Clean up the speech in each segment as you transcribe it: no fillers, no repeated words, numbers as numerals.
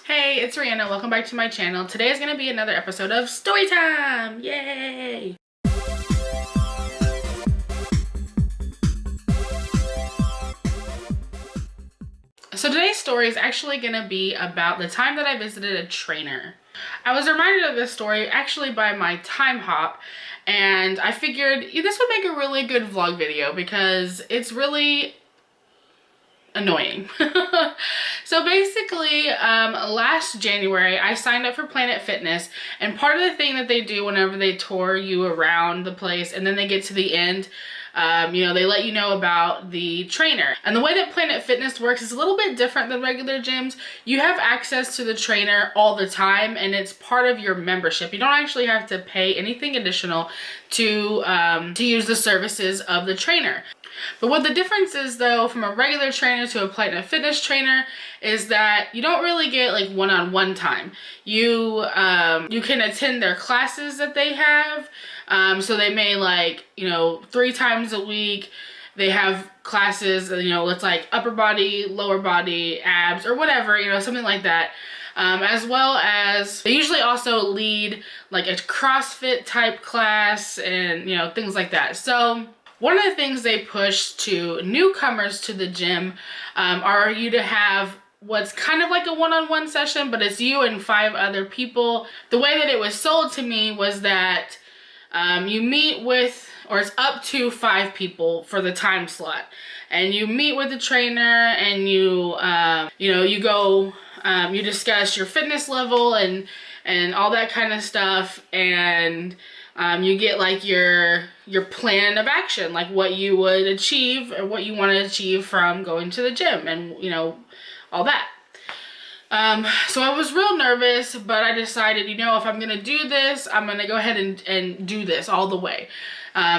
Hey, it's Rihanna. Welcome back to my channel. Today is going to be another episode of Story Time! Yay! So today's story is actually going to be about the time that I visited a trainer. I was reminded of this story actually by my time hop, and I figured this would make a really good vlog video because it's really annoying. So basically, last January, I signed up for Planet Fitness, and part of the thing that they do whenever they tour you around the place and then they get to the end, they let you know about the trainer. And the way that Planet Fitness works is a little bit different than regular gyms. You have access to the trainer all the time, and it's part of your membership. You don't actually have to pay anything additional to use the services of the trainer. But what the difference is, though, from a regular trainer to a Planet Fitness trainer is that you don't really get like one-on-one time. You can attend their classes that they have. So they may 3 times a week they have classes, it's like upper body, lower body, abs, or whatever, something like that. As well as they usually also lead like a CrossFit type class and things like that. So one of the things they push to newcomers to the gym are you to have what's kind of like a one-on-one session, but it's you and 5 other people. The way that it was sold to me was that you meet with, or it's up to 5 people for the time slot, and you meet with the trainer, and you go, you discuss your fitness level and all that kind of stuff, and you get like your plan of action, like what you would achieve or what you want to achieve from going to the gym, and all that. So I was real nervous, but I decided, if I'm gonna do this, I'm gonna go ahead and do this all the way.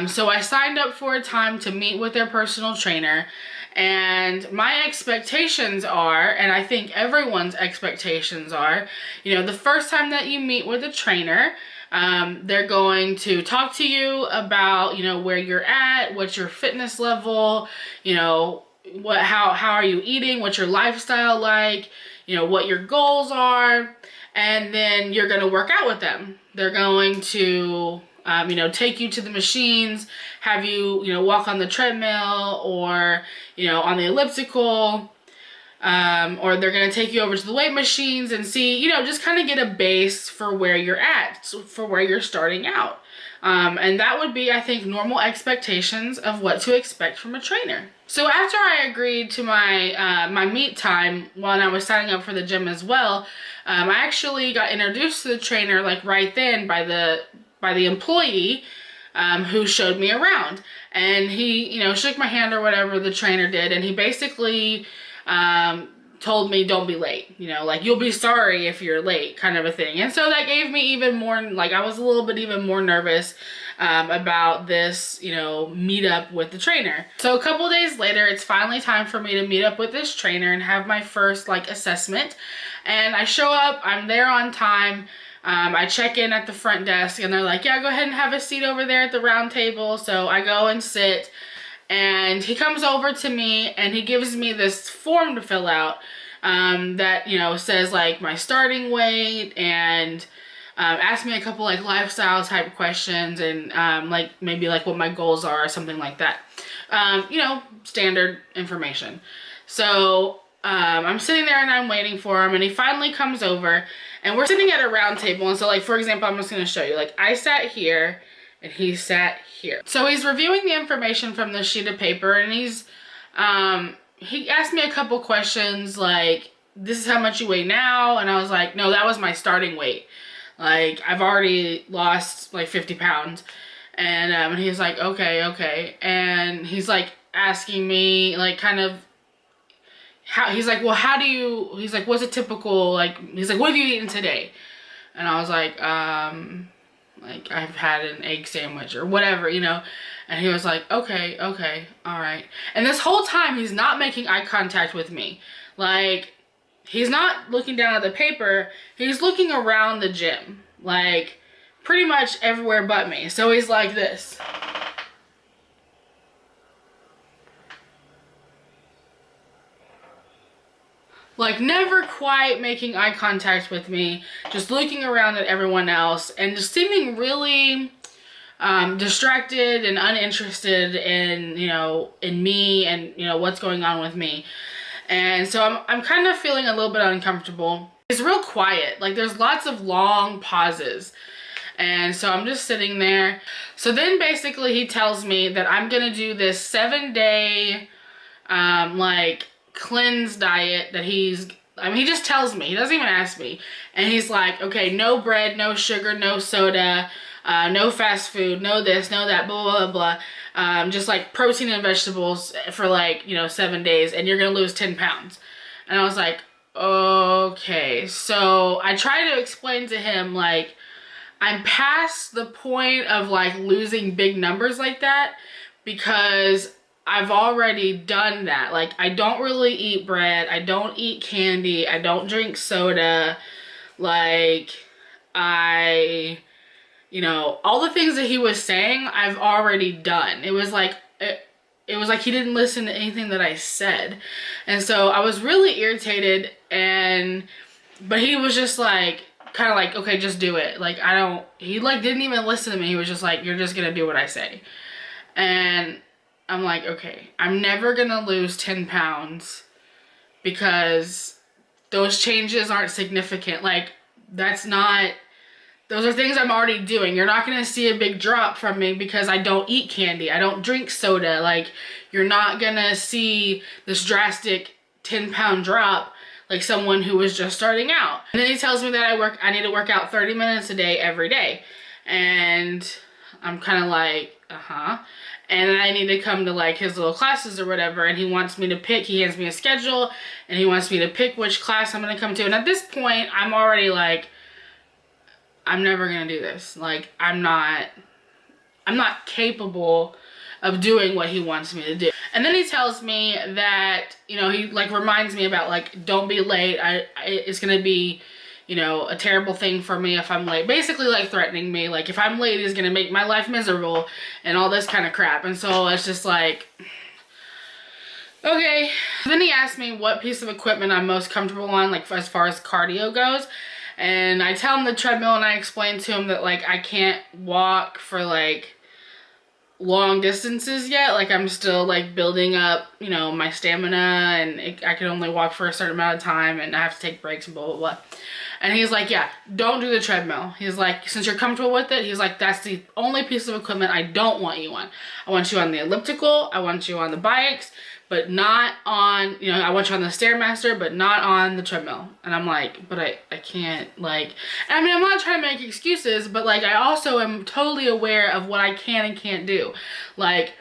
So I signed up for a time to meet with their personal trainer, and my expectations are, and I think everyone's expectations are, the first time that you meet with a trainer, they're going to talk to you about, where you're at, what's your fitness level, how are you eating, what's your lifestyle like, what your goals are, and then you're going to work out with them. They're going to, take you to the machines, have you, walk on the treadmill or, on the elliptical, or they're going to take you over to the weight machines and see, just kind of get a base for where you're at, for where you're starting out. And that would be, I think, normal expectations of what to expect from a trainer. So after I agreed to my meet time when I was signing up for the gym as well, I actually got introduced to the trainer like right then by the employee who showed me around. And he, shook my hand or whatever the trainer did, and he basically told me don't be late, you'll be sorry if you're late, kind of a thing. And so that gave me even more, I was a little bit even more nervous about this, meet up with the trainer. So a couple days later, it's finally time for me to meet up with this trainer and have my first assessment. And I show up, I'm there on time. I check in at the front desk, and they're like, yeah, go ahead and have a seat over there at the round table. So I go and sit. And he comes over to me and he gives me this form to fill out that, says like my starting weight, and asks me a couple like lifestyle type questions, and maybe like what my goals are or something like that. Standard information. So I'm sitting there and I'm waiting for him, and he finally comes over, and we're sitting at a round table. And so like, for example, I'm just going to show you, like I sat here and he sat here. So he's reviewing the information from the sheet of paper, and he asked me a couple questions like, this is how much you weigh now? And I was like, no, that was my starting weight. Like, I've already lost like 50 pounds. And he's like, okay. And he's like asking me like kind of he's like, well, he's like, what's a typical, he's like, what have you eaten today? And I was like, I've had an egg sandwich or whatever, and he was like, okay, all right. And this whole time, he's not making eye contact with me. Like, he's not looking down at the paper. He's looking around the gym, like, pretty much everywhere but me. So he's like this. like never quite making eye contact with me, just looking around at everyone else and just seeming really distracted and uninterested in, you know, in me and, you know, what's going on with me. And so I'm kind of feeling a little bit uncomfortable. It's real quiet. Like there's lots of long pauses. And so I'm just sitting there. So then basically he tells me that I'm going to do this 7-day, like cleanse diet that he just tells me. He doesn't even ask me. And he's like, okay, no bread, no sugar, no soda, no fast food, no this, no that, blah, blah, blah, blah. Just like protein and vegetables for like, you know, 7 days, and you're going to lose 10 pounds. And I was like, okay. So I try to explain to him, like, I'm past the point of like losing big numbers like that because I've already done that. Like I don't really eat bread. I don't eat candy. I don't drink soda. Like you know, all the things that he was saying, I've already done. It was like he didn't listen to anything that I said. And so I was really irritated, but he was just like, kind of like, okay, just do it. Like, he like didn't even listen to me. He was just like, you're just gonna do what I say. And I'm like, okay, I'm never gonna lose 10 pounds because those changes aren't significant. Like, those are things I'm already doing. You're not gonna see a big drop from me because I don't eat candy. I don't drink soda. Like, you're not gonna see this drastic 10-pound drop like someone who was just starting out. And then he tells me that I need to work out 30 minutes a day every day. And I'm kind of like, and then I need to come to like his little classes or whatever, and he wants me to pick, he hands me a schedule, and he wants me to pick which class I'm gonna come to. And at this point, I'm already like, I'm never gonna do this. Like, I'm not capable of doing what he wants me to do. And then he tells me that, you know, he like reminds me about like, don't be late. It's gonna be, you know, a terrible thing for me if I'm late. Basically like threatening me. Like if I'm late, he's gonna make my life miserable and all this kind of crap. And so it's just like, okay. Then he asked me what piece of equipment I'm most comfortable on, like as far as cardio goes. And I tell him the treadmill, and I explain to him that like I can't walk for like long distances yet. Like I'm still like building up, you know, my stamina, and I can only walk for a certain amount of time, and I have to take breaks and blah blah blah. And he's like, yeah, don't do the treadmill. He's like, since you're comfortable with it, he's like, that's the only piece of equipment I don't want you on. I want you on the elliptical, I want you on the bikes, but not on, you know, I want you on the Stairmaster, but not on the treadmill. And I'm like, but I can't, like, I mean, I'm not trying to make excuses, but like, I also am totally aware of what I can and can't do. Like,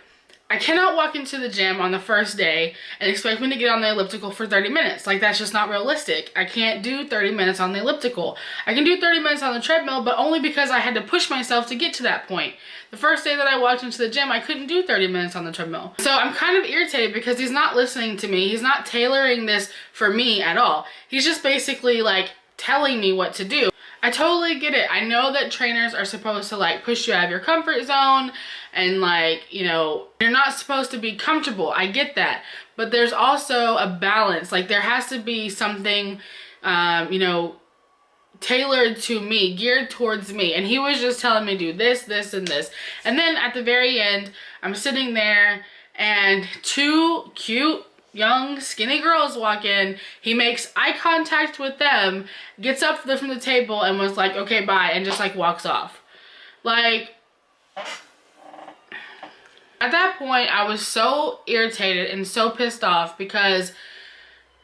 I cannot walk into the gym on the first day and expect me to get on the elliptical for 30 minutes. Like, that's just not realistic. I can't do 30 minutes on the elliptical. I can do 30 minutes on the treadmill, but only because I had to push myself to get to that point. The first day that I walked into the gym, I couldn't do 30 minutes on the treadmill. So I'm kind of irritated because he's not listening to me. He's not tailoring this for me at all. He's just basically like telling me what to do. I totally get it. I know that trainers are supposed to like push you out of your comfort zone and like, you know, you're not supposed to be comfortable. I get that. But there's also a balance. Like there has to be something, you know, tailored to me, geared towards me. And he was just telling me do this, this, and this. And then at the very end, I'm sitting there and two cute young skinny girls walk in. He makes eye contact with them, gets up from the table and was like, okay, bye, and just like walks off. Like, at that point I was so irritated and so pissed off because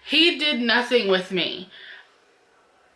he did nothing with me.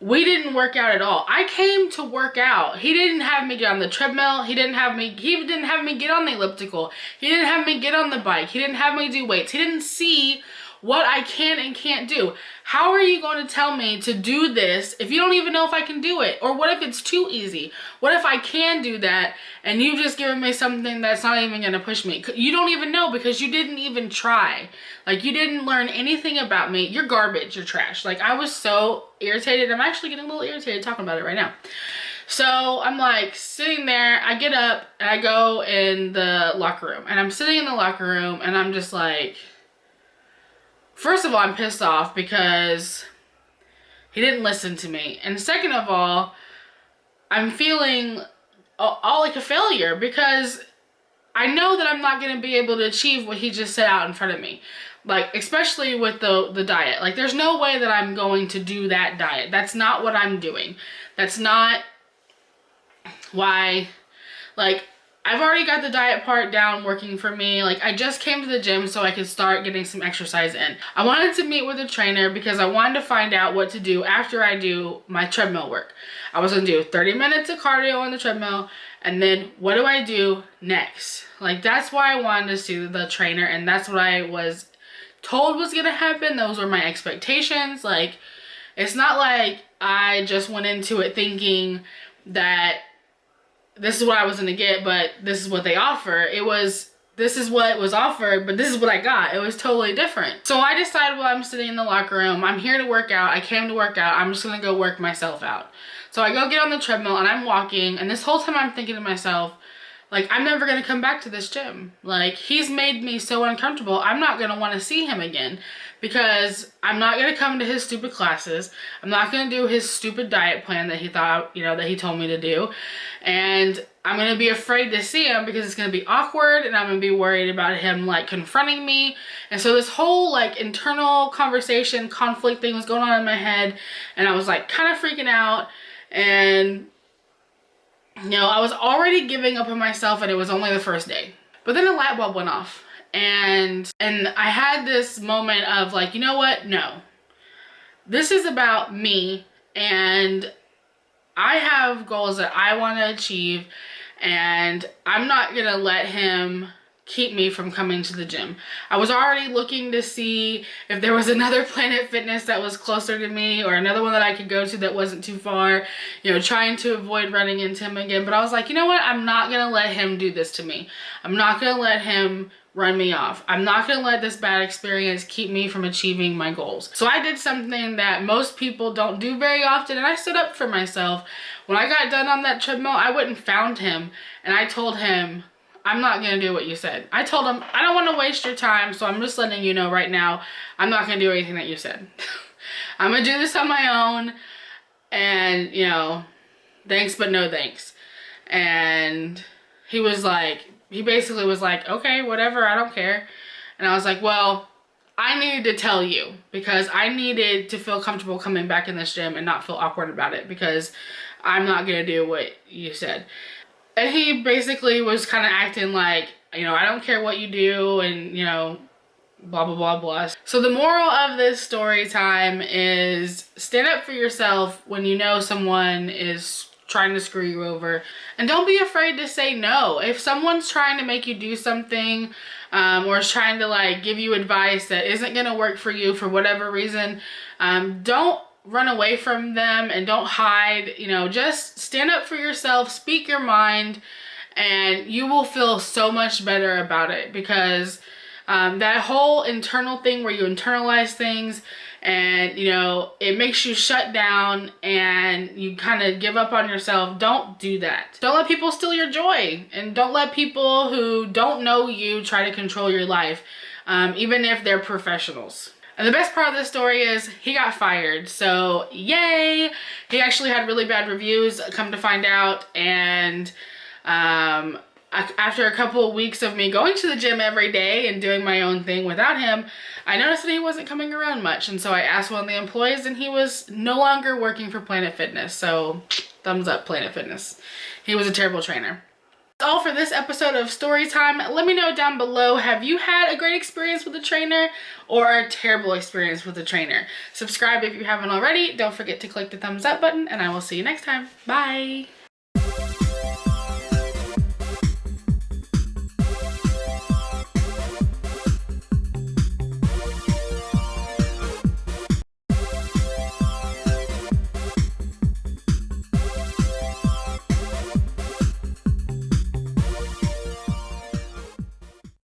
We didn't work out at all. I came to work out. He didn't have me get on the treadmill. He didn't have me get on the elliptical. He didn't have me get on the bike. He didn't have me do weights. He didn't see what I can and can't do. How are you going to tell me to do this if you don't even know if I can do it? Or what if it's too easy? What if I can do that and you've just given me something that's not even going to push me? You don't even know because you didn't even try. Like, you didn't learn anything about me. You're garbage. You're trash. Like, I was so irritated. I'm actually getting a little irritated talking about it right now. So I'm like sitting there. I get up and I go in the locker room. And I'm sitting in the locker room and I'm just like, first of all, I'm pissed off because he didn't listen to me. And second of all, I'm feeling all like a failure because I know that I'm not going to be able to achieve what he just set out in front of me. Like, especially with the diet. Like, there's no way that I'm going to do that diet. That's not what I'm doing. That's not why, like, I've already got the diet part down working for me. Like, I just came to the gym so I could start getting some exercise in. I wanted to meet with a trainer because I wanted to find out what to do after I do my treadmill work. I was gonna do 30 minutes of cardio on the treadmill, and then what do I do next? Like, that's why I wanted to see the trainer, and that's what I was told was gonna happen. Those were my expectations. Like, it's not like I just went into it thinking that this is what I was gonna get, but this is what they offer. It was, this is what was offered, but this is what I got. It was totally different. So I decided while I'm sitting in the locker room, I'm here to work out. I came to work out. I'm just gonna go work myself out. So I go get on the treadmill and I'm walking, and this whole time I'm thinking to myself, like, I'm never gonna come back to this gym. Like, he's made me so uncomfortable. I'm not gonna wanna see him again because I'm not gonna come to his stupid classes. I'm not gonna do his stupid diet plan that he thought, you know, that he told me to do. And I'm gonna be afraid to see him because it's gonna be awkward, and I'm gonna be worried about him, like, confronting me. And so this whole, like, internal conversation, conflict thing was going on in my head, and I was, like, kind of freaking out. And you know, I was already giving up on myself, and it was only the first day. But then a light bulb went off, and I had this moment of, like, you know what? No. This is about me, and I have goals that I want to achieve, and I'm not going to let him keep me from coming to the gym. I was already looking to see if there was another Planet Fitness that was closer to me, or another one that I could go to that wasn't too far, you know, trying to avoid running into him again. But I was like, you know what? I'm not gonna let him do this to me. I'm not gonna let him run me off. I'm not gonna let this bad experience keep me from achieving my goals. So I did something that most people don't do very often, and I stood up for myself. When I got done on that treadmill, I went and found him, and I told him, I'm not going to do what you said. I told him, I don't want to waste your time, so I'm just letting you know right now, I'm not going to do anything that you said. I'm going to do this on my own, and, you know, thanks but no thanks. And he was like, he basically was like, okay, whatever, I don't care. And I was like, well, I needed to tell you because I needed to feel comfortable coming back in this gym and not feel awkward about it because I'm not going to do what you said. And he basically was kind of acting like, you know, I don't care what you do, and, you know, blah, blah, blah, blah. So the moral of this story time is stand up for yourself when you know someone is trying to screw you over. And don't be afraid to say no. If someone's trying to make you do something or is trying to, like, give you advice that isn't going to work for you for whatever reason, don't run away from them and don't hide. You know, just stand up for yourself, speak your mind, and you will feel so much better about it because that whole internal thing where you internalize things and, you know, it makes you shut down and you kind of give up on yourself. Don't do that. Don't let people steal your joy, and don't let people who don't know you try to control your life, even if they're professionals. And the best part of this story is he got fired. So yay! He actually had really bad reviews, come to find out. And after a couple of weeks of me going to the gym every day and doing my own thing without him, I noticed that he wasn't coming around much. And so I asked one of the employees, and he was no longer working for Planet Fitness. So thumbs up, Planet Fitness. He was a terrible trainer. That's all for this episode of Storytime. Let me know down below, have you had a great experience with a trainer or a terrible experience with a trainer? Subscribe if you haven't already. Don't forget to click the thumbs up button, and I will see you next time. Bye!